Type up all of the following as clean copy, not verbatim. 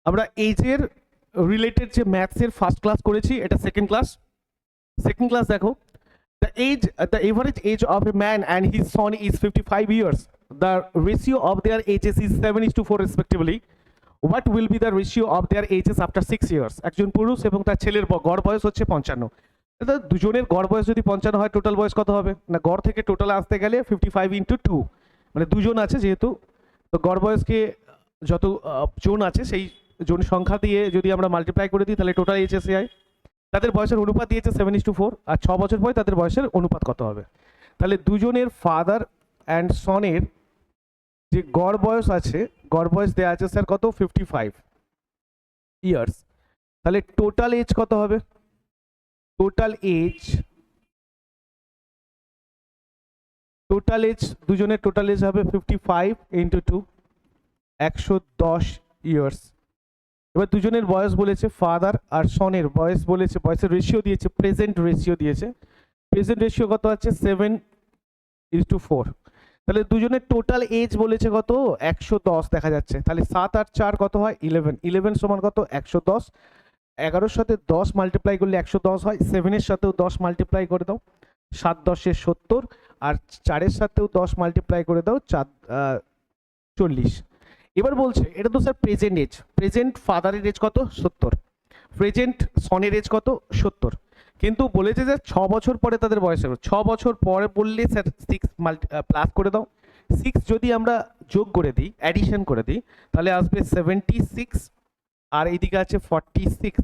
আমরা এজের রিলেটেড যে ম্যাথসের ফার্স্ট ক্লাস করেছি, এটা সেকেন্ড ক্লাস দেখো। The average age of a man and his son is 55 years. The ratio of their ages is 7:4 respectively. What will be the ratio of their ages after 6 years? একজন পুরুষ এবং তার ছেলের গড় বয়স হচ্ছে 55। দুজনের গড় বয়স যদি 55 হয়, টোটাল বয়স কত হবে? না, গড় থেকে টোটাল আসতে গেলে 55 × 2, মানে দুজন আছে যেহেতু, তো গড় বয়সকে যত জন আছে সেই জন সংখ্যা দিয়ে যদি আমরা মাল্টিপ্লাই করে দিই তাহলে টোটাল এজ এসে যায়। তাদের বয়সের অনুপাত দিয়েছে 7:4, আর 6 বছর পরে তাদের বয়সের অনুপাত কত হবে? তাহলে দুজনের ফাদার অ্যান্ড সনের যে গড় বয়স আছে, গড় বয়স দেওয়া আছে স্যার কত? 55 ইয়ার্স। তাহলে টোটাল এজ কত হবে? টোটাল এজ দুজনের টোটাল এজ হবে 55 × 2, 110 ইয়ার্স। এবার দুজনের বয়স বলেছে, ফাদার আর সনের বয়স বলেছে, বয়সের রেশিও দিয়েছে, প্রেজেন্ট রেশিও কত আছে? 7:4। তাহলে দুজনের টোটাল এজ বলেছে কত? 110 দেখা যাচ্ছে। তাহলে 7 আর 4 কত হয়? 11 সমান কত? 110। 11-র সাথে 10 মাল্টিপ্লাই করলে 110 হয়। 7-এর সাথেও 10 মাল্টিপ্লাই করে দাও, 7 × 10 = 70, আর 4-এর সাথেও 10 মাল্টিপ্লাই করে দাও, 40। এবার বলছে এটা তো স্যার প্রেজেন্ট এজ, প্রেজেন্ট ফাদারের এজ কত? 70, প্রেজেন্ট সনের এজ কত? 70। কিন্তু বলেছে যে 6 বছর পরে তাদের বয়স হবে। 6 বছর পরে বললে স্যার 6 প্লাস করে দাও। 6 যদি আমরা যোগ করে দিই, অ্যাডিশন করে দিই, তাহলে আসবে 76, আর এইদিকে আছে 46।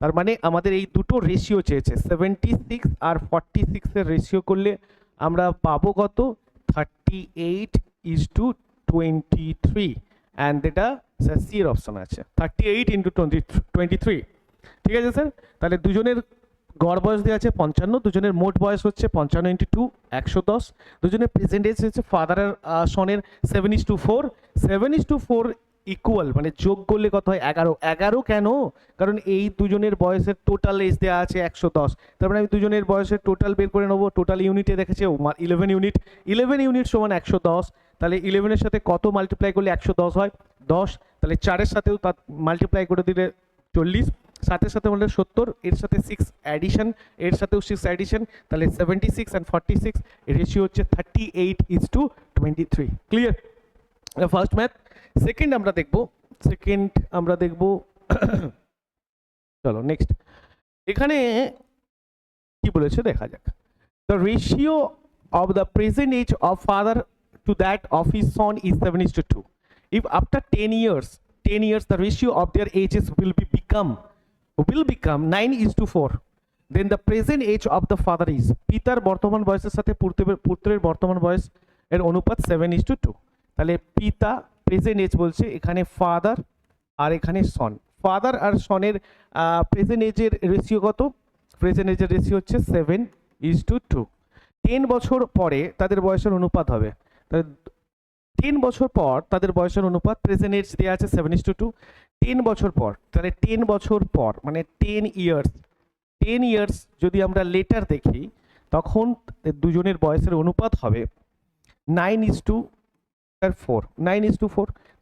তার মানে আমাদের এই দুটো রেশিও চেয়েছে, 76 আর 46 এর রেশিও করলে আমরা পাবো কত? 38:23, অ্যান্ড এটা স্যার সি এর অপশন আছে, 38 × 23। ঠিক আছে স্যার। তাহলে দুজনের গড় বয়স দেওয়া আছে 55, দুজনের মোট বয়স হচ্ছে 55 × 2, 110। দুজনের প্রেজেন্ট এজ হচ্ছে ফাদার আর সনের 7:4। 7:4 ইকুয়াল, মানে যোগ করলে কত হয়? 11। 11 কেন? কারণ এই দুজনের বয়সের টোটাল এজ দেওয়া আছে 110। তার মানে আমি দুজনের বয়সের টোটাল বের করে নেবো। টোটাল ইউনিটে দেখেছে 11 ইউনিট, 11 ইউনিট সমান 110। তাহলে 11-এর সাথে কত মাল্টিপ্লাই করলে 110 হয়? 10। তাহলে 4-এর সাথেও তার মাল্টিপ্লাই করে দিলে 40, 7-এর সাথে বললে 70, এর সাথে 6 অ্যাডিশন, এর সাথেও 6 অ্যাডিশন, তাহলে 76 and 46 রেশিও হচ্ছে 38:23। ক্লিয়ার? First math. সেকেন্ড আমরা দেখব চলো নেক্সট। এখানে কি বলেছে দেখা যাক। The ratio of the present age of father to that of his son is 7:2. If after 10 years the ratio of their ages will become 9:4, then the present age of the father is, পিতার বর্তমান বয়সের সাথে পুত্রের বর্তমান বয়স এর অনুপাত 7:2। তাহলে পিতা প্রেজেন্ট এজ বলছে, এখানে ফাদার আর এখানে সন। ফাদার আর সনের প্রেজেন্ট এজের রেশিও কত? প্রেজেন্ট এজের রেশিও হচ্ছে 7:2। 10 বছর পরে তাদের বয়সের অনুপাত হবে, তাহলে 10 বছর পর তাদের বয়সের অনুপাত, প্রেজেন্ট এজ দেওয়া আছে 7:2। 10 বছর পর, তাহলে 10 বছর পর মানে 10 ইয়ার্স যদি আমরা লেটার দেখি, তখন দুজনের বয়সের অনুপাত হবে 9:4।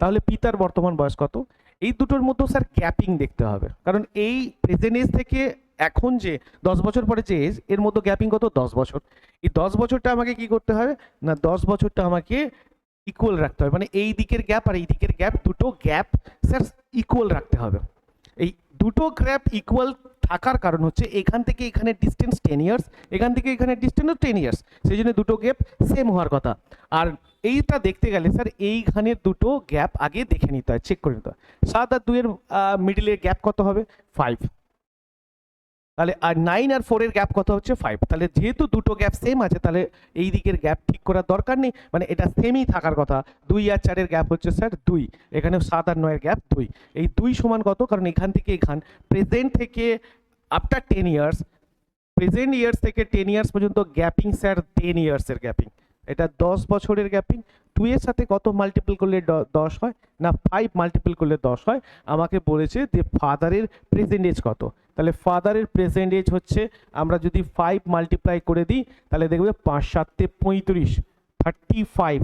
তাহলে পিতার বর্তমান বয়স কত? এই দুটোর মধ্যে স্যার গ্যাপিং দেখতে হবে, কারণ এই প্রেজেন্ট এজ থেকে এখন যে 10 বছর পরে যে এজ, এর মধ্যে গ্যাপিং কত? 10 বছর। এই 10 বছরটা আমাকে কি করতে হবে? না, 10 বছরটা আমাকে ইকুয়াল রাখতে হবে, মানে এই দিকের গ্যাপ আর এই দিকের গ্যাপ, দুটো গ্যাপ স্যার ইকুয়াল রাখতে হবে। এই দুটো গ্যাপ ইকুয়াল থাকার কারণ হচ্ছে এখান থেকে এখানে ডিস্টেন্স 10 ইয়ার্স, এখান থেকে এখানে ডিস্টেন্স 10 ইয়ার্স, সেই জন্য দুটো গ্যাপ সেম হওয়ার কথা। আর এইটা দেখতে গেলে স্যার এইখানে দুটো গ্যাপ আগে দেখে নিতে হয়, চেক করে নিতে হয়। 7 আর 2 এর মিডিলের গ্যাপ কত হবে? 5। তাহলে আর 9 আর 4 এর গ্যাপ কত হচ্ছে? 5। তাহলে যেহেতু দুটো গ্যাপ সেম আছে, তাহলে এই দিকের গ্যাপ ঠিক করার দরকার নেই, মানে এটা সেমই থাকার কথা। 2 আর 4 এর গ্যাপ হচ্ছে স্যার 2, এখানে 7 আর 9 এর গ্যাপ 2। এই 2 সমান কত? কারণ এখান থেকে এখান প্রেজেন্ট থেকে আফটার 10 ইয়ার্স, প্রেজেন্ট ইয়ার্স থেকে 10 ইয়ার্স পর্যন্ত গ্যাপিং স্যার 10 ইয়ার্সের গ্যাপিং, এটা 10 বছরের গ্যাপিং। 2 এর সাথে কত মাল্টিপল করলে 10 হয়? না, 5 মাল্টিপল করলে 10 হয়। আমাকে বলেছে যে ফাদারের প্রেজেন্ট এজ কত, তাহলে ফাদারের প্রেজেন্ট এজ হচ্ছে, আমরা যদি 5 মাল্টিপ্লাই করে দিই তাহলে দেখবে 5 × 7 = 35, 35।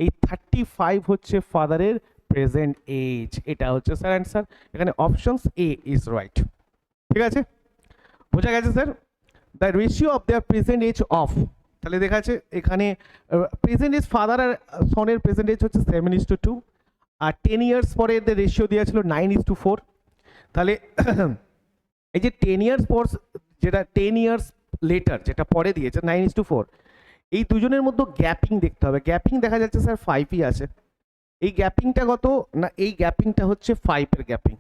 এই 35 হচ্ছে ফাদারের প্রেজেন্ট এজ, এটা হচ্ছে স্যার অ্যান্সার। এখানে অপশনস এ ইজ রাইট। ঠিক আছে, বোঝা গেছে sir? The ratio of their present age of, তাহলে দেখা যাচ্ছে এখানে প্রেজেন্ট এজ ফাদার আর সনের প্রেজেন্ট এজ হচ্ছে 7:2, আর 10 ইয়ার্স পরে এদের রেশিও দেওয়া ছিল 9:4। তাহলে এই যে 10 ইয়ার্স পর, যেটা 10 ইয়ার্স লেটার যেটা পরে দিয়েছে 9:4, এই দুজনের মধ্যে গ্যাপিং দেখতে হবে। গ্যাপিং দেখা যাচ্ছে স্যার 5ই আছে। এই গ্যাপিংটা কত না, এই গ্যাপিংটা হচ্ছে 5-এর গ্যাপিং।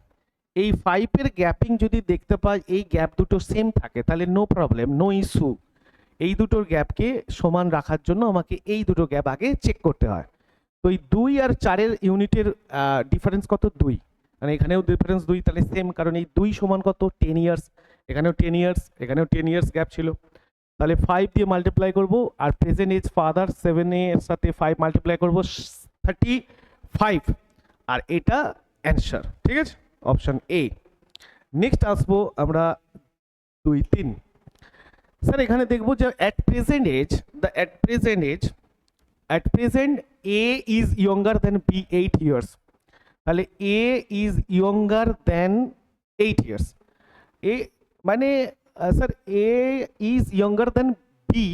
এই 5-এর গ্যাপিং যদি দেখতে পাই এই গ্যাপ দুটো সেম থাকে তাহলে নো প্রবলেম, নো ইস্যু। এই দুটোর গ্যাপকে সমান রাখার জন্য আমাকে এই দুটো গ্যাপ আগে চেক করতে হয়। তো এই 2 আর 4-এর ইউনিটের ডিফারেন্স কত? 2, মানে এখানেও ডিফারেন্স 2, তাহলে সেম, কারণ এই 2 সমান কত? 10 ইয়ার্স। এখানেও 10 ইয়ার্স, এখানেও 10 ইয়ার্স গ্যাপ ছিল। তাহলে 5 দিয়ে মাল্টিপ্লাই করব, আর প্রেজেন্ট এজ ফাদার 7 এর সাথে 5 মাল্টিপ্লাই করব 35, আর এটা অ্যান্সার। ঠিক আছে, অপশন এ। নেক্সট আসবো আমরা 2, 3। স্যার এখানে দেখবো যে at present A is younger than B 8 years. তাহলে A is younger than 8 years. A মানে sir A is younger than B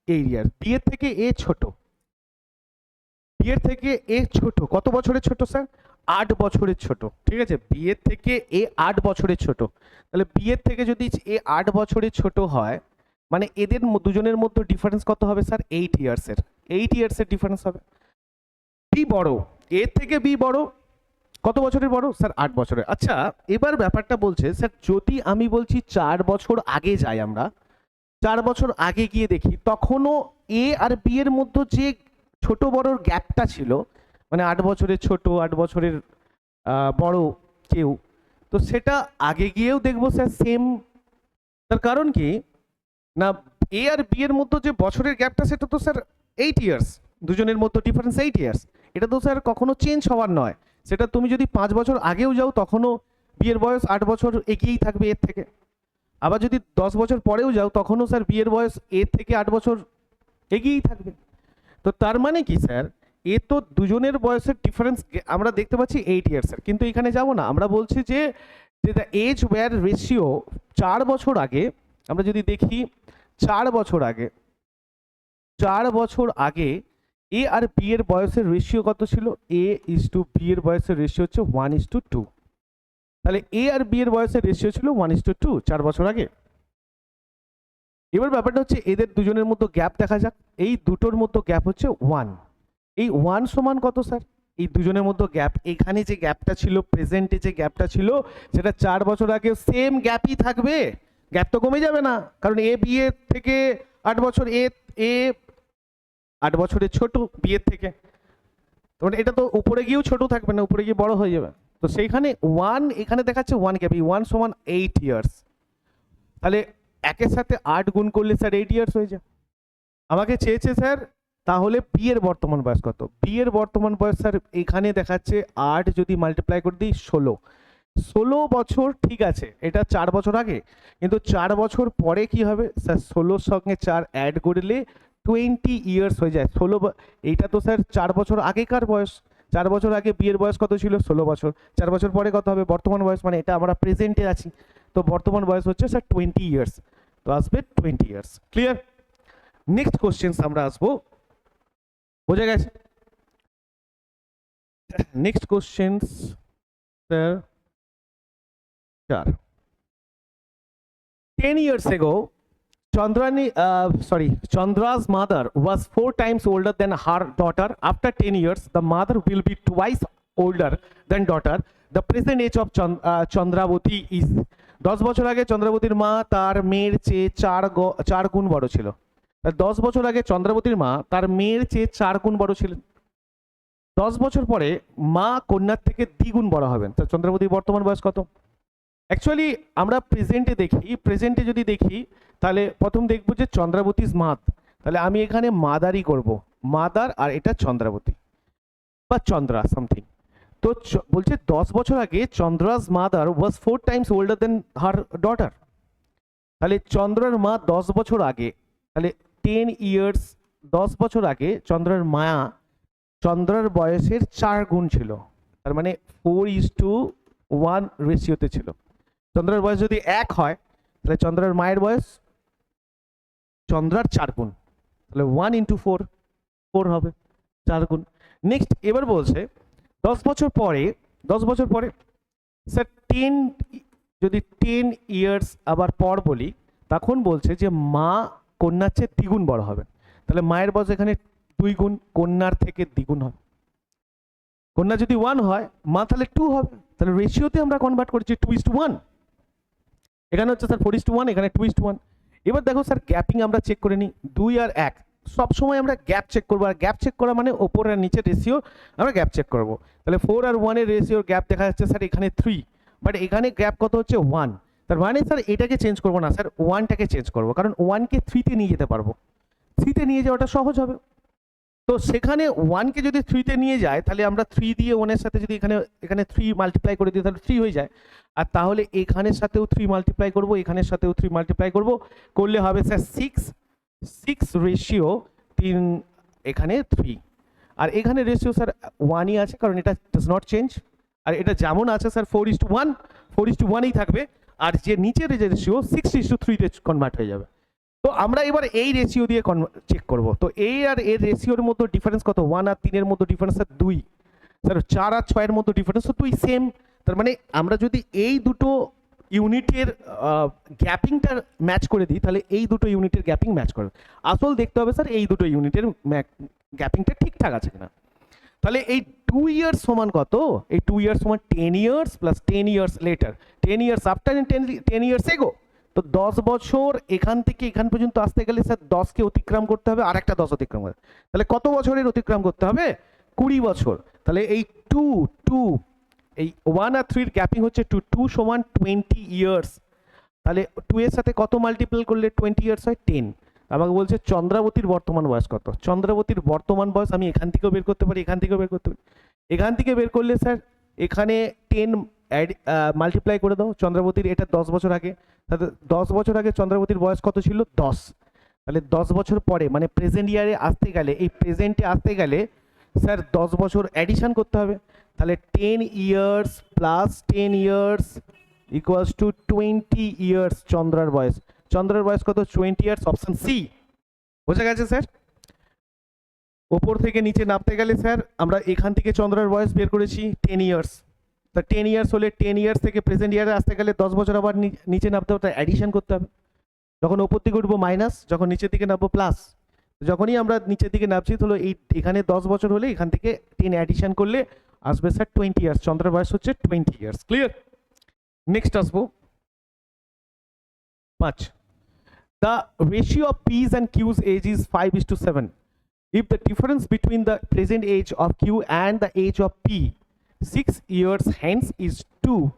8 years. B এর থেকে এ ছোট, বি এর থেকে এ ছোট। কত বছরের ছোট স্যার? 8 বছরের ছোট। ঠিক আছে, বি এর থেকে এ 8 বছরের ছোট। তাহলে বি এর থেকে যদি এ 8 বছরের ছোট হয়, মানে এদের দুজনের মধ্যে ডিফারেন্স কত হবে স্যার? 8 ইয়ার্সের। 8 ইয়ার্সের ডিফারেন্স হবে। বি বড়, এর থেকে বি বড়, কত বছরের বড় স্যার? 8 বছরের। আচ্ছা, এবার ব্যাপারটা বলছে স্যার যদি আমি বলছি 4 বছর আগে যাই, আমরা 4 বছর আগে গিয়ে দেখি, তখনও এ আর বি এর মধ্যে যে ছোট বড়র গ্যাপটা ছিল, মানে 8 বছরের ছোট 8 বছরের বড় কেউ, তো সেটা আগে গিয়েও দেখবো স্যার সেম। তার কারণ কি না, এ আর বি এর মধ্যে যে বছরের গ্যাপটা সেটা তো স্যার 8 ইয়ার্স, দুজনের মধ্যে ডিফারেন্স 8 ইয়ার্স। এটা তো স্যার কখনো চেঞ্জ হওয়ার নয়। সেটা তুমি যদি 5 বছর আগেও যাও তখনও বি এর বয়স 8 বছর এগিয়েই থাকবে এর থেকে। আবার যদি 10 বছর পরেও যাও তখনও স্যার বি এর বয়স এর থেকে 8 বছর এগিয়েই থাকবে। তো তার মানে কি স্যার, এ তো দুজনের বয়সের ডিফারেন্স আমরা দেখতে পাচ্ছি 8 ইয়ার্সের, কিন্তু এখানে যাব না, আমরা বলছি যে দ্য এজ ওয়্যার রেশিও 4 বছর আগে, আমরা যদি দেখি 4 বছর আগে এ আর বি এর বয়সের রেশিও কত ছিল? এ ইজ টু বি এর বয়সের রেশিও হচ্ছে 1:2। তাহলে এ আর বি এর বয়সের রেশিও ছিল 1:2 4 বছর আগে। এবার ব্যাপারটা হচ্ছে এদের দুজনের মধ্যে গ্যাপ দেখা যাক। এই দুটোর মধ্যে গ্যাপ হচ্ছে 1। এই 1 সমান কত স্যার? এই দুজনের মধ্যে গ্যাপ, এখানে যে গ্যাপটা ছিল, প্রেজেন্টে যে গ্যাপটা ছিল, সেটা 4 বছর আগে সেম গ্যাপই থাকবে, গ্যাপ তো কমে যাবে না, কারণ এ বি এর থেকে 8 বছর, এ 8 বছরের ছোট বি এর থেকে, তখন এটা তো উপরে গিয়েও ছোট থাকবে না, উপরে গিয়ে বড় হয়ে যাবে। তো সেইখানে 1 এখানে দেখাচ্ছে 1 গ্যাপ, এই 1 সমান 8 ইয়ার্স। তাহলে একের সাথে 8 গুণ করলে স্যার 8 ইয়ার্স হয়ে যায়। আমাকে চেয়েছে স্যার তাহলে বি এর বর্তমান বয়স কত? বি এর বর্তমান বয়স স্যার এখানে দেখাচ্ছে 8 যদি মাল্টিপ্লাই করে দিই 16 বছর। ঠিক আছে, এটা 4 বছর আগে, কিন্তু 4 বছর পরে কি হবে স্যার? 16 সঙ্গে 4 অ্যাড করলে 20 ইয়ার্স হয়ে যায়। 16, এইটা তো স্যার 4 বছর আগেকার বয়স। 4 বছর আগে বি এর বয়স কত ছিল? 16 বছর। 4 বছর পরে কত হবে বর্তমান বয়স? মানে এটা আমরা প্রেজেন্টে আছি, তো বর্তমান বয়স হচ্ছে স্যার 20 ইয়ার্স, তো আসবে 20 ইয়ার্স। ক্লিয়ার? নেক্সট কোশ্চেন আমরা আসবো, বোঝা গেছে? Next question sir 4। 10 years ago, Chandra's mother was 4 times older than her daughter. After 10 years, the mother will be twice older than daughter. The present age of Chandravati is 10 বছর আগে চন্দ্রাবতীর মা তার মেয়ের চেয়ে 4 গুণ বড় ছিল। 10 বছর আগে চন্দ্রাবতীর মা তার মেয়ের চেয়ে 4 গুণ বড় ছিলেন। 10 বছর পরে মা কন্যার থেকে দ্বিগুণ বড় হবেন। তো চন্দ্রাবতীর বর্তমান বয়স কত? অ্যাকচুয়ালি আমরা প্রেজেন্টে যদি দেখি তাহলে প্রথম দেখব যে চন্দ্রাবতীজ মাদ, তাহলে আমি এখানে মাদারই করব, মাদার, আর এটা চন্দ্রাবতী বা চন্দ্রা সামথিং। তো বলছে 10 বছর আগে Chandra's mother was 4 times older than her daughter. তাহলে চন্দ্রার মা 10 বছর আগে, তাহলে 10 ইয়ার্স, 10 বছর আগে চন্দ্রার বয়সের 4 গুণ ছিল। তার মানে 4:1 রেশিওতে ছিল। চন্দ্রার বয়স যদি 1 হয় তাহলে চন্দ্রার মায়ের বয়স চন্দ্রার 4 গুণ, তাহলে 1 × 4, 4 হবে, 4 গুণ। নেক্সট এবার বলছে 10 বছর পরে, 10 বছর পরে স্যার 10, যদি 10 ইয়ার্স আবার পর বলি, তখন বলছে যে মা কন্যার চেয়ে দ্বিগুণ বড় হবে। তাহলে মায়ের বয়স এখানে 2 গুণ, কন্যার থেকে দ্বিগুণ হবে। কন্যা যদি 1 হয়, মা তাহলে 2 হবে। তাহলে রেশিওতে আমরা কনভার্ট করেছি 2:1। এখানে হচ্ছে স্যার 4:1, এখানে 2:1। এবার দেখো স্যার গ্যাপিং আমরা চেক করে নিই, 2 আর 1 সব সময় আমরা গ্যাপ চেক করবো, আর গ্যাপ চেক করা মানে ওপর আর নিচের রেশিও আমরা গ্যাপ চেক করবো। তাহলে 4 আর 1 এর রেশিওর গ্যাপ দেখা যাচ্ছে স্যার এখানে 3, বাট এখানে গ্যাপ কত হচ্ছে 1। তার মানে স্যার এটাকে চেঞ্জ করবো না স্যার, 1টাকে চেঞ্জ করবো, কারণ 1কে 3তে নিয়ে যেতে পারবো, 3তে নিয়ে যাওয়াটা সহজ হবে। তো সেখানে 1কে যদি 3তে নিয়ে যায়, তাহলে আমরা 3 দিয়ে 1-এর সাথে যদি এখানে 3 মাল্টিপ্লাই করে দিই তাহলে 3 হয়ে যায়। আর তাহলে এখানের সাথেও 3 মাল্টিপ্লাই করবো, এখানের সাথেও 3 মাল্টিপ্লাই করবো, করলে হবে স্যার 6 রেশিও 3, এখানে 3। আর এখানে রেশিও স্যার 1ই আছে, কারণ এটা ডাজ নট চেঞ্জ। আর এটা যেমন আছে স্যার 4:1, 4:1ই থাকবে। আর যে নিচের যে রেশিও 6:3-তে কনভার্ট হয়ে যাবে। তো আমরা এবার এই রেশিও দিয়ে চেক করব। তো এই আর এর রেশিওর মধ্যে ডিফারেন্স কত? 1 আর 3 এর মধ্যে ডিফারেন্স স্যার 2। স্যার 4 আর 6 এর মধ্যে ডিফারেন্স তো 2 সেম। তার মানে আমরা যদি এই দুটো ইউনিটের গ্যাপিংটা ম্যাচ করে দিই, তাহলে এই দুটো ইউনিটের গ্যাপিং ম্যাচ করে। আসল দেখতে হবে স্যার এই দুটো ইউনিটের গ্যাপিংটা ঠিকঠাক আছে কিনা। তাহলে এই 2 ইয়ার্স সমান কত? এই 2 ইয়ার্স সমান 10 years plus 10 years later, 10 years after 10 years ago. তো 10 বছর এখান থেকে এখান পর্যন্ত আসতে গেলে স্যার 10কে অতিক্রম করতে হবে, আর একটা 10 অতিক্রম করতে, তাহলে কত বছরের অতিক্রম করতে হবে? 20 বছর। তাহলে এই 2 এই 1 আর 3 এর গ্যাপিং হচ্ছে 2 সমান 20 ইয়ার্স। তাহলে 2 এর সাথে কত মাল্টিপ্লাই করলে 20 ইয়ার্স হয়? 10। আমাকে বলছে চন্দ্রাবতীর বর্তমান বয়স কত? চন্দ্রাবতীর বর্তমান বয়স আমি এখান থেকেও বের করতে পারি, এখান থেকেও বের করতে পারি। এখান থেকে বের করলে স্যার এখানে 10 মাল্টিপ্লাই করে দাও, চন্দ্রাবতীর এটা 10 বছর আগে, তাহলে 10 বছর আগে চন্দ্রাবতীর বয়স কত ছিল? 10। তাহলে 10 বছর পরে মানে প্রেজেন্ট ইয়ারে আসতে গেলে, এই প্রেজেন্টে আসতে গেলে স্যার 10 বছর অ্যাডিশন করতে হবে। তাহলে 10 years plus 10 years equals to 20 years চন্দ্রার বয়স। চন্দ্রের বয়স কত? 20 ইয়ার্স, অপশন সি। বোঝা গেছে স্যার? ওপর থেকে নিচে নামতে গেলে স্যার আমরা এখান থেকে চন্দ্রের বয়স বের করেছি 10 ইয়ার্স। তা 10 ইয়ার্স হলে 10 ইয়ার্স থেকে প্রেজেন্ট ইয়ারে আসতে গেলে 10 বছর আবার নিচে নামতে হবে, তাই অ্যাডিশন করতে হবে। যখন ওপর দিকে উঠবো মাইনাস, যখন নিচের দিকে নামবো প্লাস। যখনই আমরা নিচের দিকে নামছি তাহলে এই এখানে 10 বছর হলে এখান থেকে 10 অ্যাডিশন করলে আসবে স্যার 20 ইয়ার্স। চন্দ্রের বয়স হচ্ছে 20 ইয়ার্স। ক্লিয়ার? নেক্সট আসবো 5। The ratio of P's and Q's age is 5:7. If the difference between the present age of Q and the age of P 6 years hence is 2,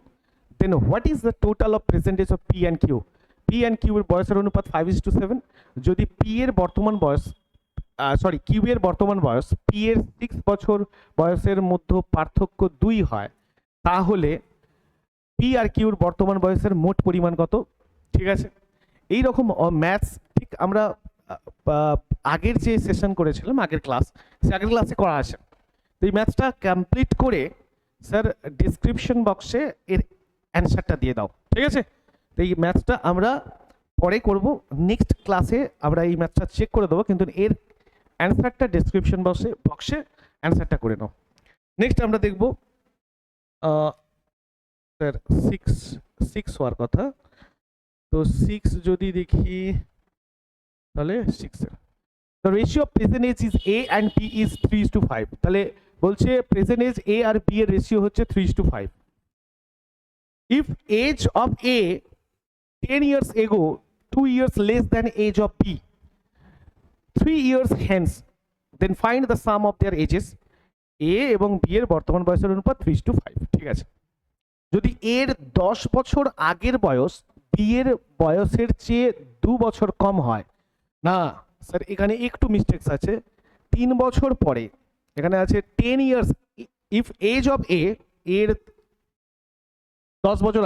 then what is the total of present age of P and Q? P and Q এর বয়সের অনুপাত 5:7। যদি P এর বর্তমান বয়স Q এর বর্তমান বয়স P এর 6 বছর বয়সের মধ্যে পার্থক্য 2 হয়, তাহলে P আর Q এর বর্তমান বয়সের মোট পরিমাণ কত? ঠিক আছে, এই রকম ম্যাথস ঠিক আমরা আগের যে সেশন করেছিলাম, আগের ক্লাসে করা আছে। তো এই ম্যাথসটা কমপ্লিট করে স্যার ডিসক্রিপশন বক্সে এর অ্যান্সারটা দিয়ে দাও, ঠিক আছে? তো এই ম্যাথসটা আমরা পরে করব, নেক্সট ক্লাসে আমরা এই ম্যাথসটা চেক করে দেবো, কিন্তু এর অ্যান্সারটা ডিসক্রিপশন বক্সে অ্যান্সারটা করে নাও। নেক্সট আমরা দেখব স্যার 6 হওয়ার কথা। তো 6 যদি দেখি তাহলে 6 এর the ratio of present age is A and B is 3:5। তাহলে বলছে present age A আর B এর রেশিও হচ্ছে 3:5। if age of A 10 years ago 2 years less than age of B 3 years hence, then find the sum of their ages। A এবং B এর বর্তমান বয়সের অনুপাত 3:5। ঠিক আছে, যদি এর 10 বছর আগের বয়স B এর বয়সের চেয়ে 2 বছর কম হয়, না স্যার এখানে একটু মিস্টেক্স আছে, 3 বছর পরে এখানে আছে 10 years. If age of A এর 10 বছর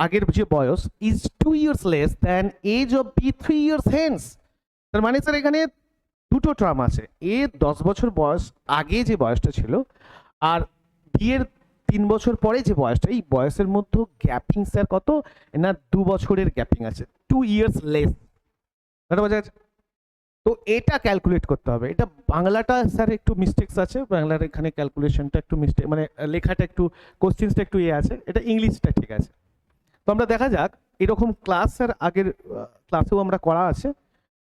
আগের যে বয়স is 2 years less than age of B 3 years hence. তার মানে স্যার এখানে দুটো টার্ম আছে, এ 10 বছর বয়স আগে যে বয়সটা ছিল আর বিয়ের 3 বছর পরে যে বয়সটা, এই বয়সের মধ্যে গ্যাপিং স্যার কত না 2 বছরের গ্যাপিং আছে, 2 ইয়ার্স লেস। বোঝা গেছে? তো এটা ক্যালকুলেট করতে হবে। এটা বাংলাটা স্যার একটু মিস্টেক্স আছে, বাংলার এখানে ক্যালকুলেশনটা একটু মিস্টেক, মানে লেখাটা একটু কোশ্চেন্সটা একটু আছে, এটা ইংলিশটা ঠিক আছে। তো আমরা দেখা যাক, এরকম ক্লাস স্যার আগের ক্লাসেও আমরা করা আছে,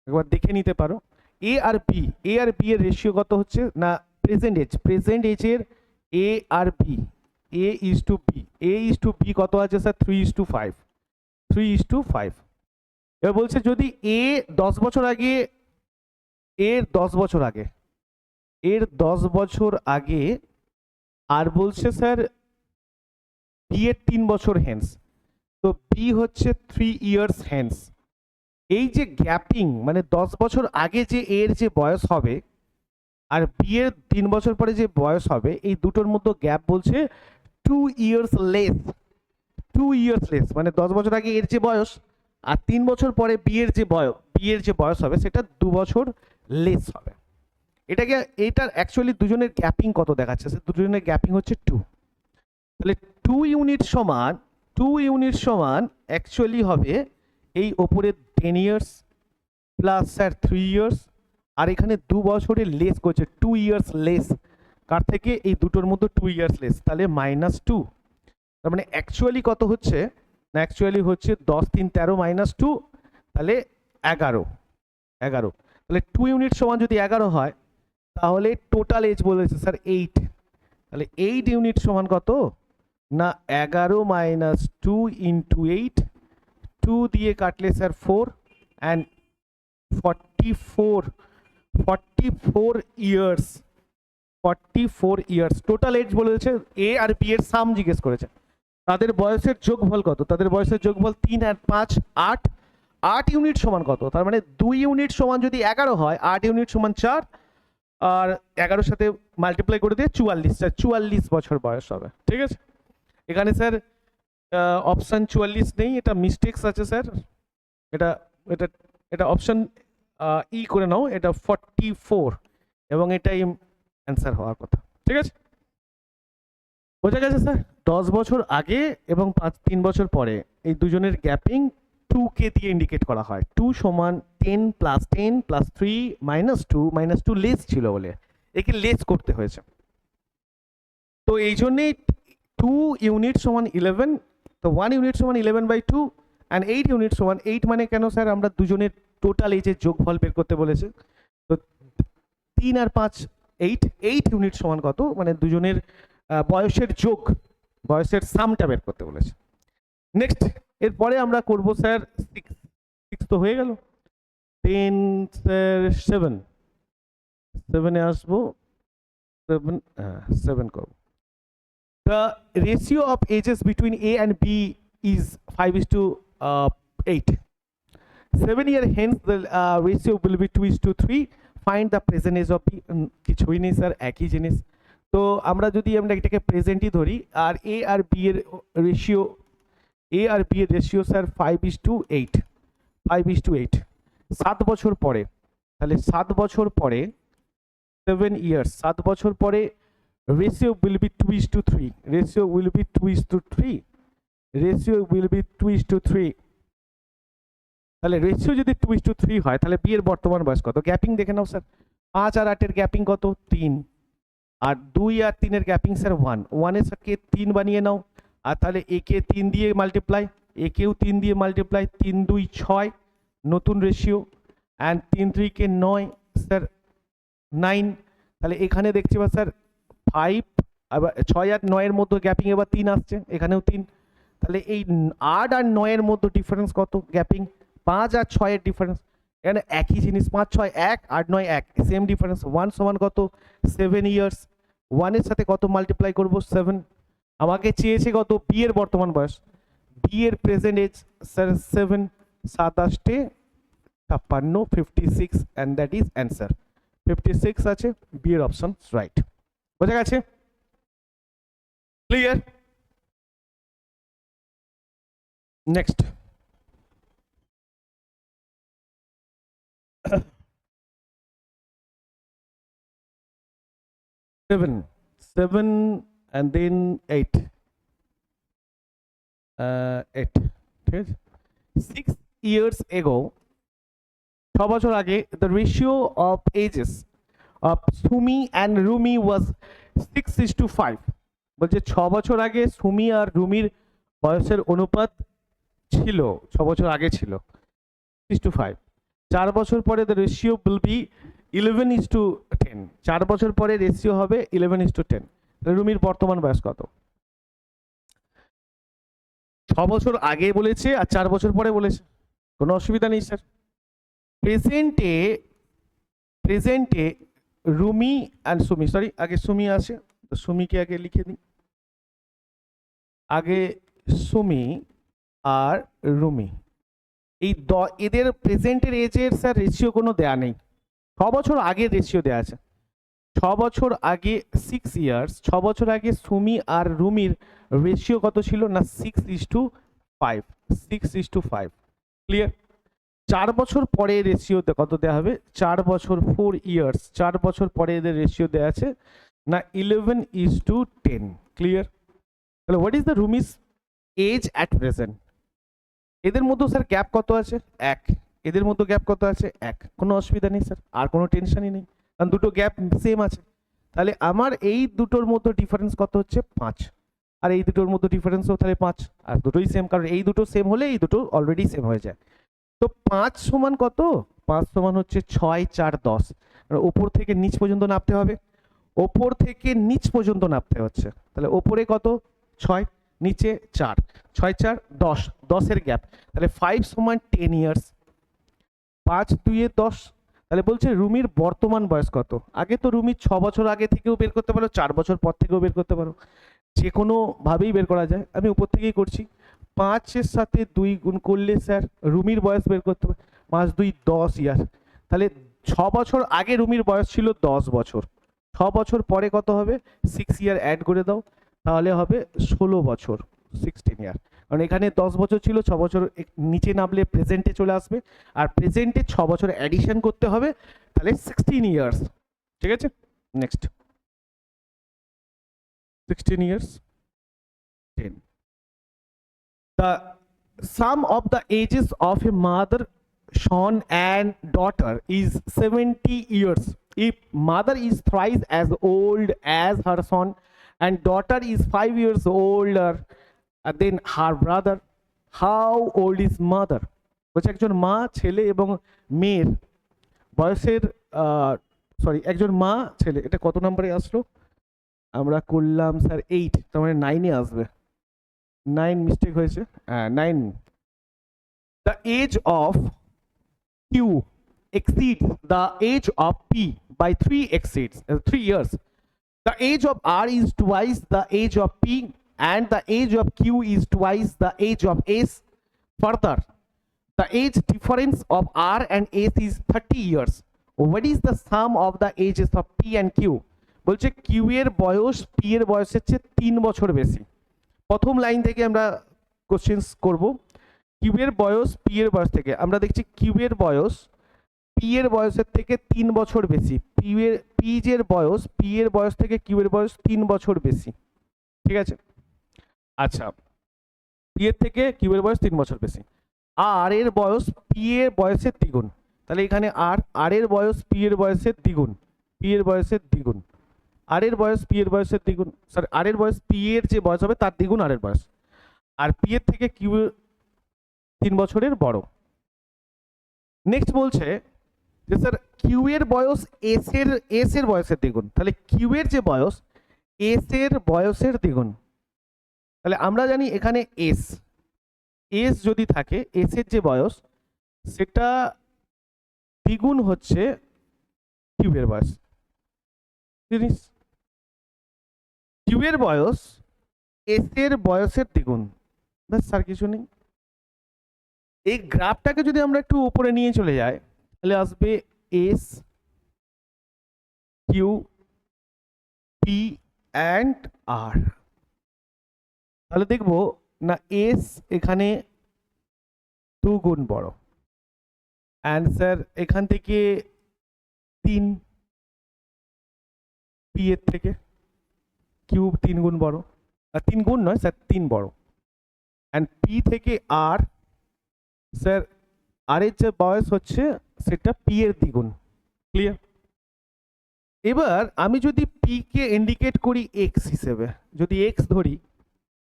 একবার দেখে নিতে পারো। এ আর বি এর রেশিও কত হচ্ছে না প্রেজেন্ট এজের এ আর B, A is to B কত আছে স্যার 3:5, 3:5। এবার বলছে যদি এ 10 বছর আগে, এর 10 বছর আগে, এর 10 বছর আগে, আর বলছে স্যার বি এর 3 বছর হেন্স, তো বি হচ্ছে 3 ইয়ার্স হেন্স। এই যে গ্যাপিং মানে 10 বছর আগে যে এর যে বয়স হবে আর বি এর 3 বছর পরে যে বয়স হবে, এই দুটোর মধ্যে গ্যাপ বলছে 2 ইয়ার্স লেস। 2 ইয়ার্স লেস মানে 10 বছর আগে এর যে বয়স আর 3 বছর পরে বি এর যে বয়স হবে সেটা 2 বছর লেস হবে। এটাকে এইটার অ্যাকচুয়ালি দুজনের গ্যাপিং কত দেখাচ্ছে, দুজনের গ্যাপিং হচ্ছে 2। তাহলে 2 ইউনিট সমান অ্যাকচুয়ালি হবে এই ওপরে 10 ইয়ার্স প্লাস স্যার 3 ইয়ার্স, আর এখানে 2 বছরের লেস করছে 2 ইয়ার্স লেস, কার থেকে এই দুটোর মধ্যে 2 ইয়ার্স লেস, তাহলে -2। তার মানে অ্যাকচুয়ালি কত হচ্ছে না, অ্যাকচুয়ালি হচ্ছে 10 3 13 -2, তাহলে 11। তাহলে 2 ইউনিট সমান যদি 11 হয় তাহলে টোটাল এজ বলেছে স্যার 8, তাহলে 8 ইউনিট সমান কত না 11 - 2 × 8, 2 দিয়ে কাটলে sir 4 and 44 years, 44 years total age বলেছে। এ আর বি এর সাম জিজ্ঞেস করেছে, তাদের বয়সের যোগফল কত, তাদের বয়সের যোগফল 3 আর 5 8, 8 ইউনিট সমান কত, তার মানে 2 ইউনিট সমান যদি 11 হয় 8 ইউনিট সমান 4, আর 11 সাথে মাল্টিপ্লাই করে দিয়ে 44 বছর বয়স হবে। ঠিক আছে, এখানে স্যার অপশন 44 নেই, এটা মিস্টেক্স আছে স্যার, এটা এটা এটা অপশন ই করে নাও, এটা 44 এবং এটাই অ্যান্সার হওয়ার কথা। ঠিক আছে, বোঝা গেছে স্যার? 10 বছর আগে এবং 3 বছর পরে এই দুজনের গ্যাপিং 2 কে দিয়ে ইন্ডিকেট করা হয়। 2 সমান 10 + 10 + 3 - 2 লেস ছিল বলে একে লেস করতে হয়েছে। তো এই জন্যেই 2 ইউনিট সমান 11, তো 1 ইউনিট সমান 11/2 অ্যান্ড 8 ইউনিট সমান 8, মানে কেন স্যার আমরা দুজনের টোটাল এজের যোগফল বের করতে বলেছে, তো 3 আর 5 8 ইউনিট সমান কত, মানে দুজনের বয়সের যোগ, বয়সের সামটা বের করতে বলেছে। নেক্সট এরপরে আমরা করব স্যার 6 তো হয়ে গেল, 10 স্যার 7 আসবো, 7 করব। The ratio of ages between A and B is 5:8. 7 year hence the ratio will be 2:3. Find the present age of B. কিছুই নেই স্যার, একই জিনিস। তো আমরা এটাকে প্রেজেন্টই ধরি, আর এ আর বি এর রেশিও স্যার 5:8, 5:8। 7 বছর পরে, তাহলে 7 বছর পরে 7 ইয়ার্স, 7 বছর পরে ratio will be 2:3, ratio will be 2:3, তাহলে রেশিও যদি 2:3 হয় তাহলে বি এর বর্তমান বয়স কত, গ্যাপিং দেখে নাও স্যার। 5 আর 8 এর গ্যাপিং কত 3, আর 2 আর 3 এর গ্যাপিং স্যার 1, 1 এর সাথে 3 বানিয়ে নাও, আর তাহলে এ কে 3 দিয়ে মাল্টিপ্লাই, এ কেও 3 দিয়ে মাল্টিপ্লাই, 3 2 6 নতুন রেশিও, অ্যান্ড 3 3 কে 9 স্যার 9, তাহলে এখানে দেখছি বা স্যার 5, আবার 6 আর 9 এর মধ্যে গ্যাপিং এবার 3 আসছে, এখানেও 3, তাহলে এই 8 আর 9 এর মধ্যে ডিফারেন্স কত, গ্যাপিং 5 আর 6 এর ডিফারেন্স, এখানে একই জিনিস 5 6 1, 8 9 1, সেম ডিফারেন্স। 1 সমান কত 7 ইয়ার্স, 1 এর সাথে কত মাল্টিপ্লাই করব 7, আমাকে চেয়েছে কত বি এর বর্তমান বয়স, বি এর present age sir 7, 7 8 56, 56, and that is answer 56 আছে, বি এর অপশন রাইট। বোঝা গেছে? ক্লিয়ার? নেক্সট 7 and then 8 8 ঠিক আছে 6 years ago 6 বছর আগে the ratio of ages of Sumi and Rumi was 6:5 বলছে 6 বছর আগে সুমি আর রুমির বয়সের অনুপাত ছিল 6 বছর আগে ছিল 6:5 4 বছর পরে the ratio will be 11:10 4 বছর পরে রেশিও হবে 11:10 রুমির বর্তমান বয়স কত 6 বছর আগে বলেছে আর 4 বছর পরে বলেছে কোনো অসুবিধা নেই স্যার প্রেজেন্টে রুমি অ্যান্ড সুমি সরি আগে সুমি আছে তো সুমিকে আগে লিখে দিই আগে সুমি আর রুমি এই এদের প্রেজেন্টের এজের স্যার রেশিও কোনো দেয়া নেই 6 বছর আগে রেশিও দেয়া আছে 6 বছর আগে 6 ইয়ার্স 6 বছর আগে সুমি আর রুমির রেশিও কত ছিল না 6:5 6:5 ক্লিয়ার 4 বছর পরে রেশিও কত দেওয়া হবে 4 বছর 4 ইয়ার্স 4 বছর পরে এদের রেশিও দেওয়া আছে না 11:10 ক্লিয়ার তাহলে what is the Rumi's age at present এদের মধ্যে স্যার গ্যাপ কত আছে 1 এদের মধ্যে গ্যাপ কত আছে 1 কোনো অসুবিধা নেই স্যার আর কোনো টেনশনই নেই কারণ দুটো গ্যাপ সেম আছে তাহলে আমার এই দুটোর মধ্যে ডিফারেন্স কত হচ্ছে 5 আর এই দুটোর মধ্যে ডিফারেন্সও তাহলে 5 আর দুটোই সেম কারণ এই দুটো সেম হলে এই দুটো অলরেডি সেম হয়ে যায় তো 5 সমান কত 5 সমান হচ্ছে 6 4 10 উপর থেকে নিচ পর্যন্ত নামতে হবে ওপর থেকে নিচ পর্যন্ত নামতে হচ্ছে তাহলে ওপরে কত 6 নিচে 4 6 4 10 10 এর গ্যাপ তাহলে 5 সমান 10 ইয়ার্স 5 2 10 তাহলে বলছে রুমির বর্তমান বয়স কত আগে তো রুমির 6 বছর আগে থেকেও বের করতে পারো 4 বছর পর থেকেও বের করতে পারো যে কোনো ভাবেই বের করা যায় আমি উপর থেকেই করছি 5 এর সাথে 2 গুণ করলে স্যার রুমির বয়স বের করতে হবে 5 2 10 ইয়ার তাহলে 6 বছর আগে রুমির বয়স ছিল 10 বছর 6 বছর পরে কত হবে 6 ইয়ার অ্যাড করে দাও তাহলে হবে 16 বছর 16 ইয়ার কারণ এখানে 10 বছর ছিল 6 বছর নিচে নামলে প্রেজেন্টে চলে আসবে আর প্রেজেন্টে 6 বছর অ্যাডিশন করতে হবে তাহলে 16 ইয়ার্স ঠিক আছে next 16 years 10 the sum of the ages of a mother son and daughter is 70 years if mother is thrice as old as her son and daughter is 5 years older than her brother how old is mother বলছে একজন মা ছেলে এবং মেয়ের বয়সের sorry একজন মা ছেলে এটা কত নম্বরে আসলো আমরা করলাম স্যার 8 তার মানে 9 এ আসবে 9 মিস্টেক হয়েছে 9 the age of q exceeds the age of p by 3 years the age of r is twice the age of p and the age of q is twice the age of s further the age difference of r and s is 30 years what is the sum of the ages of p and q বলছে Q এর বয়স P এর বয়সের চেয়ে 3 বছর বেশি প্রথম line থেকে আমরা কোশ্চেন্স করব কিউ এর বয়স পি এর বয়স থেকে আমরা দেখছি কিউ এর বয়স পি এর বয়সের থেকে 3 বছর বেশি পি এর বয়স পি এর বয়স থেকে কিউ এর বয়স 3 বছর বেশি ঠিক আছে আচ্ছা পি এর থেকে কিউ এর বয়স 3 বছর বেশি আর এর বয়স পি এর বয়সের দ্বিগুণ তাহলে এখানে আর এর বয়স পি এর বয়সের দ্বিগুণ পি এর বয়সের দ্বিগুণ আর এর বয়স পি এর বয়সের দ্বিগুণ স্যার আর এর বয়স পি এর যে বয়স হবে তার দ্বিগুণ আর এর বয়স আর পি এর থেকে কিউ 3 বছরের বড় নেক্সট বলছে যে স্যার কিউ এর বয়স এস এর বয়সের দ্বিগুণ তাহলে কিউ এর যে বয়স এস এর বয়সের দ্বিগুণ তাহলে আমরা জানি এখানে এস যদি থাকে এস এর যে বয়স সেটা দ্বিগুণ হচ্ছে কিউ এর বয়স জিনিস কিউ এর বয়স এস এর বয়সের দ্বিগুণ ব্যাস স্যার কিছু নেই এই গ্রাফটাকে যদি আমরা একটু উপরে নিয়ে চলে যাই তাহলে আসবে এস কিউ পি অ্যান্ড আর তাহলে দেখবো না এস এখানে 2 গুণ বড় অ্যান্সার এখান থেকে 3 পি এর থেকে, কিউ 3 গুণ বড়, আর 3 গুণ নয় স্যার 3 বড়, অ্যান্ড পি থেকে আর স্যার আর এর যে বয়স হচ্ছে সেটা পি এর দ্বিগুণ। ক্লিয়ার? এবার আমি যদি পি কে ইন্ডিকেট করি এক্স হিসেবে, যদি এক্স ধরি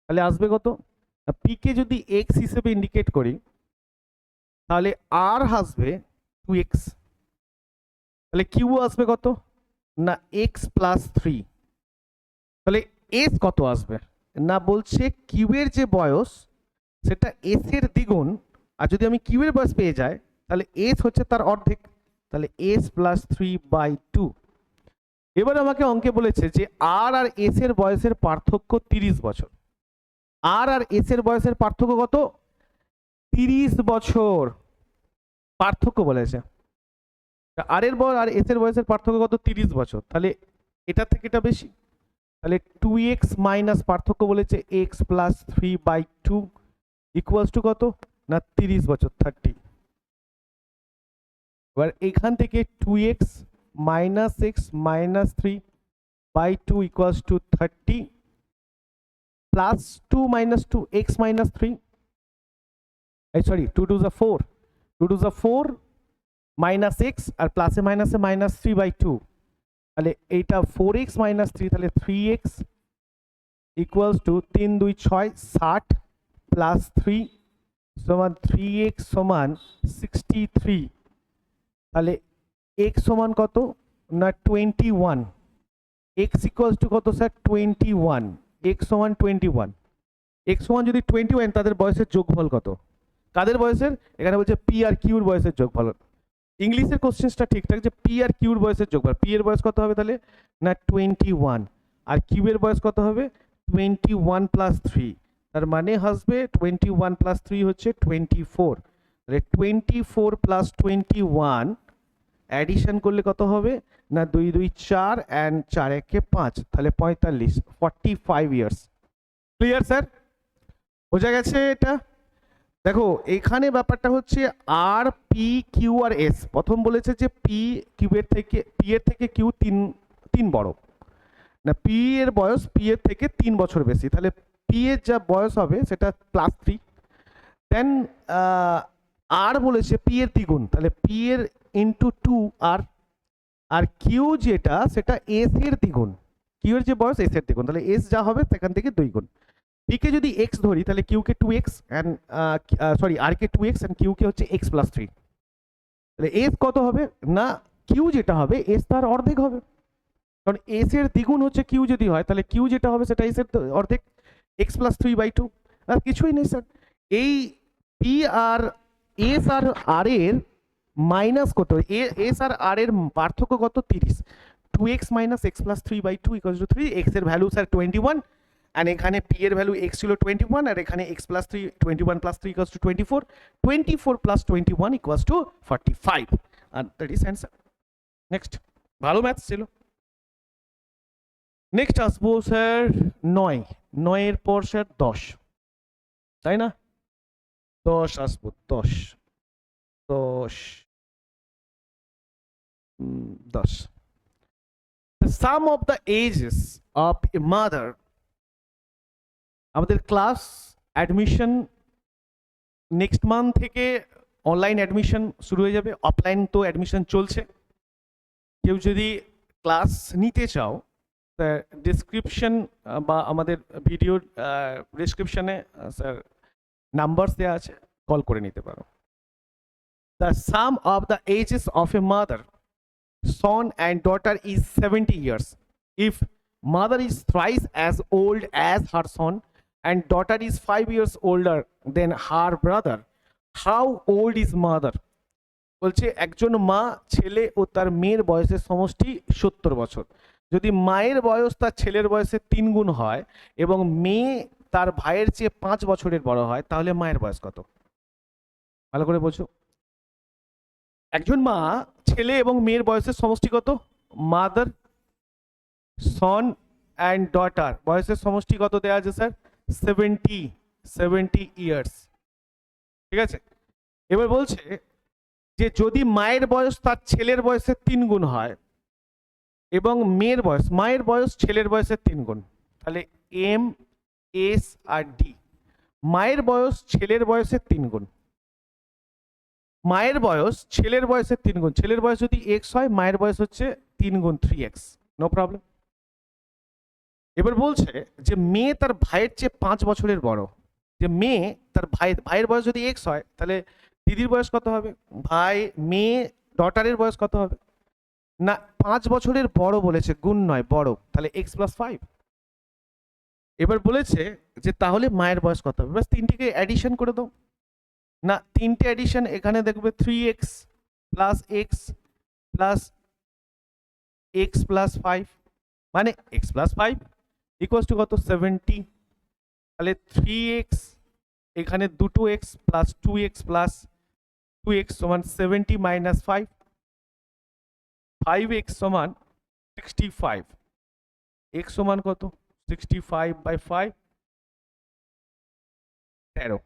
তাহলে আসবে কত? পি কে যদি এক্স হিসেবে ইন্ডিকেট করি তাহলে আর আসবে 2x, তাহলে কিউ আসবে কত না x প্লাস 3, তাহলে এস কত আসবে না বলছে কিউ এর যে বয়স সেটা এস এর দ্বিগুণ, আর যদি আমি কিউ এর বয়স পেয়ে যাই তাহলে এস হচ্ছে তার অর্ধেক, তাহলে এস প্লাস 3/2। এবার আমাকে অঙ্কে বলেছে যে আর এস এর বয়সের পার্থক্য 30 বছর। আর এস এর বয়সের পার্থক্য কত? 30 বছর পার্থক্য বলেছে। আর এর বয়স আর এস এর বয়সের পার্থক্য কত? 30 বছর। তাহলে এটা থেকে এটা বেশি, তাহলে 2x মাইনাস পার্থক্য বলেছে x প্লাস 3/2 ইকুয়ালস টু কত না 30 বছর 30। এবার এখান থেকে 2x minus x minus 3/2 equals to 30 plus 2 minus 2 x minus 3, sorry 2 to 4, 2 to 4 minus x আর প্লাসে মাইনাসে মাইনাস 3/2, তাহলে এইটা 4x মাইনাস 3, তাহলে 3x ইকুয়ালস টু 3 2 6 60 প্লাস 3 সমান 3x সমান 63, তাহলে x সমান কত না 21, x ইকুয়ালস টু কত স্যার 21, x সমান 21, x সমান যদি 21 তাদের বয়সের যোগফল কত? কাদের বয়সের? এখানে বলছে পি আর কিউর বয়সের যোগফল। ইংলিশের কোশ্চেনটা ঠিকঠাক যে পি আর কিউর বয়সের যোগফল, পি এর বয়স কত হবে তাহলে না 21, আর কিউ এর বয়স কত হবে 21 প্লাস 3, তার মানে আসবে 21 প্লাস 3 হচ্ছে 24, তাহলে 24 প্লাস 21 অ্যাডিশন করলে কত হবে না 2 2 4 অ্যান্ড 4 1 5, তাহলে 45, 45 ইয়ার্স। Clear sir? বোঝা গেছে এটা? দেখো এখানে ব্যাপারটা হচ্ছে আর পি কিউ আর এস, প্রথম বলেছে যে পি কিউ এর থেকে পি এর থেকে কিউ 3 বড়, না পি এর বয়স পি এর থেকে 3 বছর বেশি, তাহলে পি এর যা বয়স হবে সেটা প্লাস 3, দেন আর বলেছে পি এর দ্বিগুণ, তাহলে পি এর ইন্টু 2 আর কিউ যেটা সেটা এস এর দ্বিগুণ, কিউ এর যে বয়স এস এর দ্বিগুণ, তাহলে এস যা হবে সেখান থেকে 2 গুণ। পি কে যদি এক্স ধরি তাহলে কিউ কে 2x অ্যান্ড সরি আর কে 2x অ্যান্ড কিউ কে হচ্ছে x প্লাস 3, তাহলে এস কত হবে না কিউ যেটা হবে এস তার অর্ধেক হবে, কারণ এস এর দ্বিগুণ হচ্ছে কিউ যদি হয় তাহলে কিউ যেটা হবে সেটা এস এর অর্ধেক, x প্লাস 3/2, আর কিছুই নেই স্যার। এই পি আর এস আর আর এর মাইনাস কত, এস আর আর এর পার্থক্য কত 30, 2x minus x plus 3/2 equals two 3, x এর ভ্যালু স্যার 21, and এখানে p এর ভ্যালু x ছিল 21 আর এখানে x plus 3 21 plus 3 equals to 24, 24 plus 21 equals to 45, and that is answer. Next, ভালো ম্যাথস ছিল। নেক্সট আসবো স্যার 9 এর পর স্যার 10, তাই না? 10 আসবো 10 the sum of the ages of a mother, আমাদের ক্লাস অ্যাডমিশন নেক্সট মান্থ থেকে অনলাইন অ্যাডমিশন শুরু হয়ে যাবে, অফলাইন তো অ্যাডমিশন চলছে। কেউ যদি ক্লাস নিতে চাও ডিসক্রিপশন বা আমাদের ভিডিওর ডিসক্রিপশনে স্যার নাম্বার দেওয়া আছে, কল করে নিতে পারো। The sum of the ages of a mother, son and daughter is 70 years. If mother is thrice as old as her son and daughter is 5 years older than her brother, how old is mother? বলছে একজন মা ছেলে ও তার মেয়ের বয়সের সমষ্টি 70 বছর। যদি মায়ের বয়স তার ছেলের বয়সের 3 গুণ হয় এবং মেয়ে তার ভাইয়ের চেয়ে 5 বছরের বড় হয় তাহলে মায়ের বয়স কত? ভালো করে বোঝো। একজন মা ছেলে এবং মেয়ের বয়সের সমষ্টি কত? মাদার, সন অ্যান্ড ডটার বয়সের সমষ্টি কত দেওয়া আছে স্যার? 70 ইয়ার্স। ঠিক আছে, এবার বলছে যে যদি মায়ের বয়স তার ছেলের বয়সের 3 গুণ হয় এবং মেয়ের বয়স, মায়ের বয়স ছেলের বয়সের 3 গুণ, তাহলে এম এস আর ডি। মায়ের বয়স ছেলের বয়সের 3 গুণ, মায়ের বয়স ছেলের বয়সের 3 গুণ, ছেলের বয়স যদি এক্স হয় মায়ের বয়স হচ্ছে 3 গুণ 3x, নো প্রবলেম। এবার বলছে যে মেয়ে তার ভাইয়ের চেয়ে 5 বছরের বড়, যে মেয়ে তার ভাইয়ের বয়স যদি এক্স হয় তাহলে দিদির বয়স কত হবে? ভাই মেয়ে ডটারের বয়স কত হবে? না 5 বছরের বড় বলেছে, গুণ নয় বড়, তাহলে x+5। এবার বলেছে যে তাহলে মায়ের বয়স কত হবে? বাস তিনটিকে অ্যাডিশন করে দাও। না তিনটে অ্যাডিশন এখানে দেখবে 3x plus x plus x plus 5, মানে x+5 ইকুয়ালস টু কত? 70। তাহলে 3x এখানে দুটো x plus 2x plus 2x সমান 70 মাইনাস 5, 5x সমান 65, x সমান কত? 65/5, 13।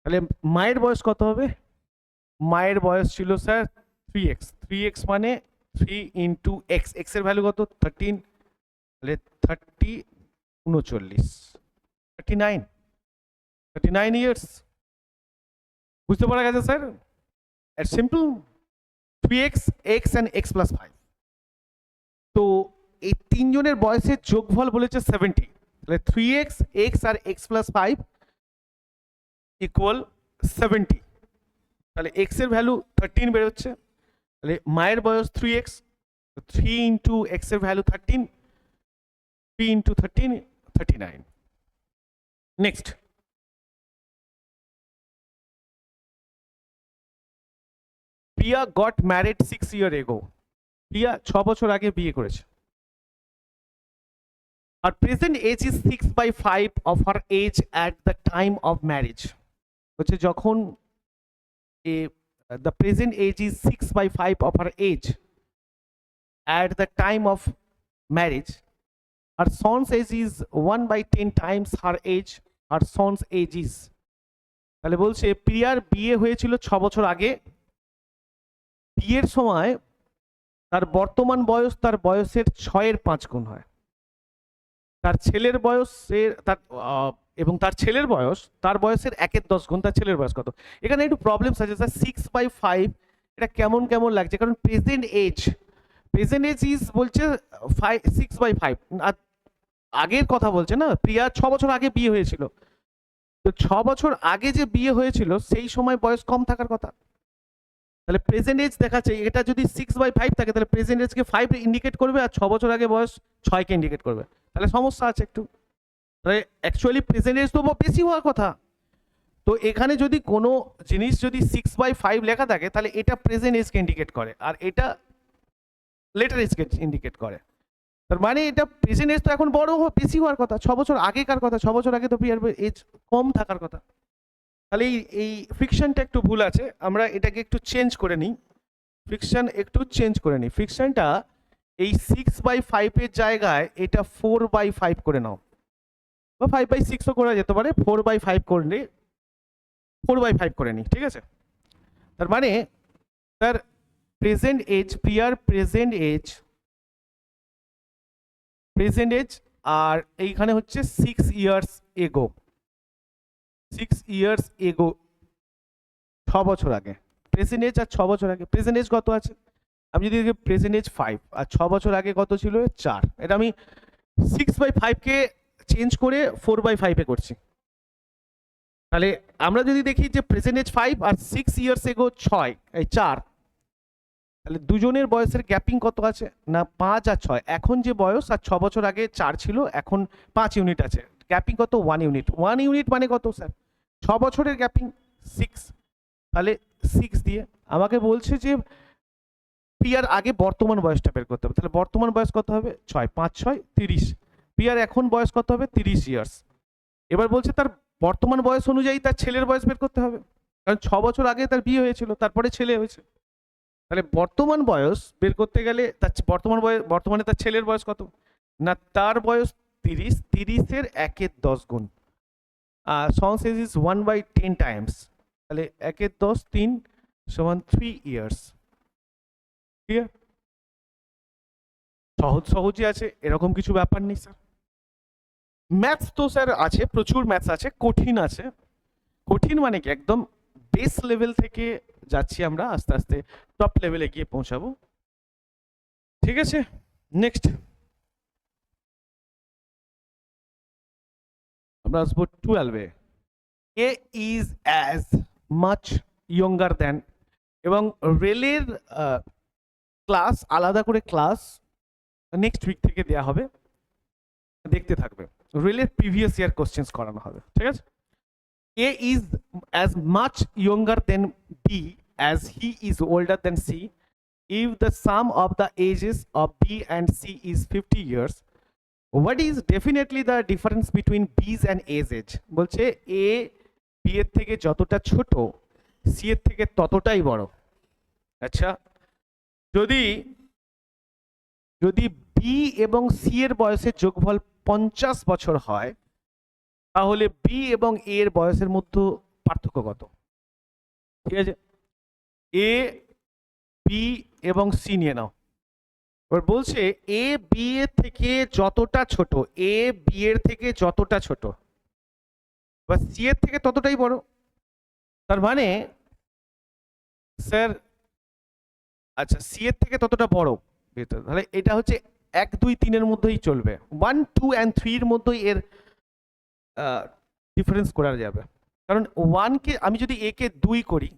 তাহলে মায়ের বয়স কত হবে? মায়ের বয়স ছিল স্যার 3x, 3x মানে 3 ইন্টু এক্স, এক্স এর ভ্যালু কত? 13, তাহলে 30 39, 39 ইয়ার্স। বুঝতে পারা গেছে sir? It's simple, 3x x and x+5। তো এই তিনজনের বয়সের যোগফল বলেছে 70, তাহলে 3x x আর x+5 ইকুয়াল 70, তাহলে x এর ভ্যালু 13 বেরোচ্ছে, তাহলে মায়ের বয়স 3x, 3 ইন্টু x এর value 13, 3 into 13 39। Next, Priya got married 6 years ago। Priya 6 বছর আগে বিয়ে করেছে। আর present age is 6/5 of her age at the time of marriage। হচ্ছে যখন the present age is 6/5 of her age at the time of marriage, her son's age is 1/10 times her age, her son's age is। তাহলে বলছে প্রিয়ার বিয়ে হয়েছিল 6 বছর আগে, বিয়ের সময় তার বর্তমান বয়স তার বয়সের 6 এর 5 গুণ হয়। তার ছেলের বয়সের এবং তার ছেলের বয়স তার বয়সের 1 এর 10 গুণ, তার ছেলের বয়স কত? এখানে একটু প্রবলেম আছে স্যার, 6/5 এটা কেমন কেমন লাগছে, কারণ প্রেজেন্ট এজ ইজ বলছে 6/5, আর আগের কথা বলছে না, প্রিয়া 6 বছর আগে বিয়ে হয়েছিল, তো 6 বছর আগে যে বিয়ে হয়েছিল সেই সময় বয়স কম থাকার কথা। তাহলে প্রেজেন্ট এজ দেখাচ্ছে, এটা যদি 6/5 থাকে তাহলে প্রেজেন্ট এজকে 5 ইন্ডিকেট করবে, আর 6 বছর আগে বয়স 6 কে ইন্ডিকেট করবে, তাহলে সমস্যা আছে একটু। তাহলে অ্যাকচুয়ালি প্রেজেন্ট এজ তো বেশি হওয়ার কথা। তো এখানে যদি কোনো জিনিস যদি 6/5 লেখা থাকে তাহলে এটা প্রেজেন্ট এজকে ইন্ডিকেট করে, আর এটা লেটার এজকে ইন্ডিকেট করে। তার মানে এটা প্রেজেন্ট এজ তো এখন বড় বেশি হওয়ার কথা, 6 বছর আগেকার কথা, 6 বছর আগে তো প্রিয়ার এজ কম থাকার কথা। তাহলে এই ফিকশনটা একটু ভুল আছে, আমরা এটাকে একটু চেঞ্জ করে নিই, ফিকশন একটু চেঞ্জ করে নিই। ফিকশনটা এই 6/5 এর জায়গায় এটা 4/5 করে নাও, বা 5/6ও করা যেতে পারে, 4/5 করলে 4/5 করে নিই, ঠিক আছে? তার মানে তার প্রেজেন্ট এজ, প্রিয়ার প্রেজেন্ট এজ আর এইখানে হচ্ছে 6 years ago, 6 years ago 6 বছর আগে প্রেজেন্ট এজ, আর 6 বছর আগে প্রেজেন্ট এজ কত আছে? আমি যদি প্রেজেন্ট এজ 5 আর 6 বছর আগে কত ছিল? 4। এটা আমি 6/5 কে চেঞ্জ করে 4/5 এ করছি। তাহলে আমরা যদি দেখি যে প্রেজেন্ট এজ 5 আর 6 years ago 6, এই 4, তাহলে দুজনের বয়সের গ্যাপিং কত আছে? না 5 আর 6, এখন যে বয়স আর 6 বছর আগে 4 ছিল, এখন 5 ইউনিট আছে, গ্যাপিং কত? 1 ইউনিট। 1 ইউনিট মানে কত স্যার? 6 বছরের গ্যাপিং 6, তাহলে 6 দিয়ে আমাকে বলছে যে প্রিয়ার আগে বর্তমান বয়সটা বের করতে হবে, তাহলে বর্তমান বয়স কত হবে? 6, 5 6 30, প্রিয়ার এখন বয়স কত হবে? 30 ইয়ার্স। এবার বলছে তার বর্তমান বয়স অনুযায়ী তার ছেলের বয়স বের করতে হবে, কারণ 6 বছর আগে তার বিয়ে হয়েছিল, তারপরে ছেলে হয়েছে। তাহলে বর্তমান বয়স বের করতে গেলে তার বর্তমানে তার ছেলের বয়স কত? না তার বয়স 30, 30 এর 1 এর 10 গুণ, son's age is 1/10 times, তাহলে 1 এর 10 3 সমান 3 ইয়ার্স। ক্লিয়ার? সহজ সহজই আছে, এরকম কিছু ব্যাপার নেই স্যার। ম্যাথস তো স্যার আছে, প্রচুর ম্যাথস আছে, কঠিন আছে। কঠিন মানে কি, একদম বেস লেভেল থেকে যাচ্ছি আমরা, আস্তে আস্তে টপ লেভেলে গিয়ে পৌঁছাবো। ঠিক আছে, নেক্সট আমরা আসবো 12-এ। A is as much younger than, এবং রেলের ক্লাস, আলাদা করে ক্লাস নেক্সট উইক থেকে দেওয়া হবে, দেখতে থাকবে। রেলের প্রিভিয়াস ইয়ার কোশ্চেন্স করানো হবে, ঠিক আছে। A is as much younger than B as he is older than C. If the sum of the ages of B and C is 50 years, what is definitely the difference between B's and A's age? বলছে A B এর থেকে যতটা ছোট, C এর থেকে ততটাই বড়। আচ্ছা, যদি যদি B এবং C এর বয়সের যোগফল 50 বছর হয়, তাহলে বি এবং এ এর বয়সের মধ্যে পার্থক্য কত? ঠিক আছে, এ বি এবং সি নিয়ে নাও। এবার বলছে এ বি এর থেকে যতটা ছোট, এ বি এর থেকে যতটা ছোট বা সি এর থেকে ততটাই বড়। তার মানে স্যার, আচ্ছা সি এর থেকে ততটা বড়, তাহলে এটা হচ্ছে 1 2 3 এর মধ্যেই চলবে, 1 2 and 3 এর মধ্যেই এর ডিফারেন্স করা যাবে। কারণ 1 কে আমি যদি এ কে 2 করি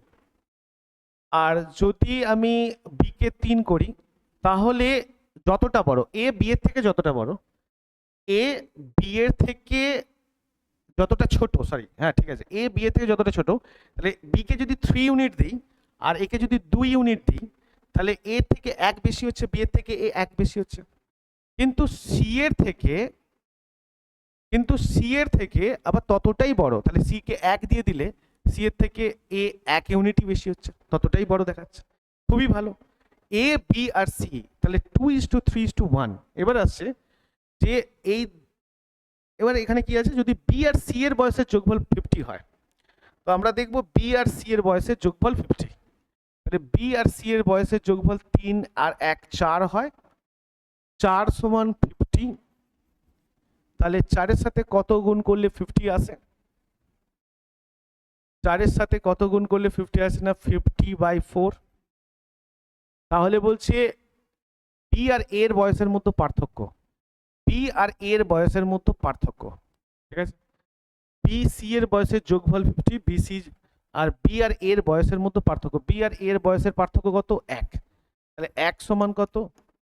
আর যদি আমি বি কে 3 করি, তাহলে যতটা বড় এ বি এর থেকে যতটা বড়, এ বি এর থেকে যতটা ছোট, সরি হ্যাঁ ঠিক আছে, এ বি এর থেকে যতটা ছোট, তাহলে বি কে যদি 3 ইউনিট দিই আর এ কে যদি 2 ইউনিট দিই, তাহলে এ থেকে 1 বেশি হচ্ছে, বি এর থেকে এ 1 বেশি হচ্ছে। কিন্তু সি এর থেকে আবার ততটাই বড়, তাহলে সি কে 1 দিয়ে দিলে সি এর থেকে এ 1 ইউনিটই বেশি হচ্ছে, ততটাই বড় দেখাচ্ছে। খুবই ভালো। এ বি আর সি তাহলে 2:3:1। এবার আসছে যে এবার এখানে কি আছে, যদি বি আর সি এর বয়সের যোগফল 50 হয়, তো আমরা দেখব বি আর সি এর বয়সের যোগফল 50। তাহলে বি আর সি এর বয়সের যোগফল 3 আর 1 4 হয়, 4 সমান 50। তাহলে 4 এর সাথে কত গুণ করলে 50 আসে? 4 এর সাথে কত গুণ করলে 50 আসে না, 50/4। তাহলে বলছে বি আর এ এর বয়সের মধ্যে পার্থক্য, বি আর এ এর বয়সের মধ্যে পার্থক্য, ঠিক আছে। বি সি এর বয়সের যোগফল 50, বি সি আর বি আর এ এর বয়সের মধ্যে পার্থক্য, বি আর এ এর বয়সের পার্থক্য কত? 1। তাহলে 1 সমান কত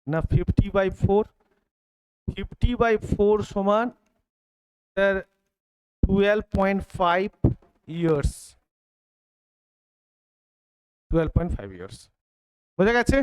না 50/4। 50/4 সমান স্যার 12.5 ইয়ার্স। 12.5 ইয়ার্স, বোঝা গেছে?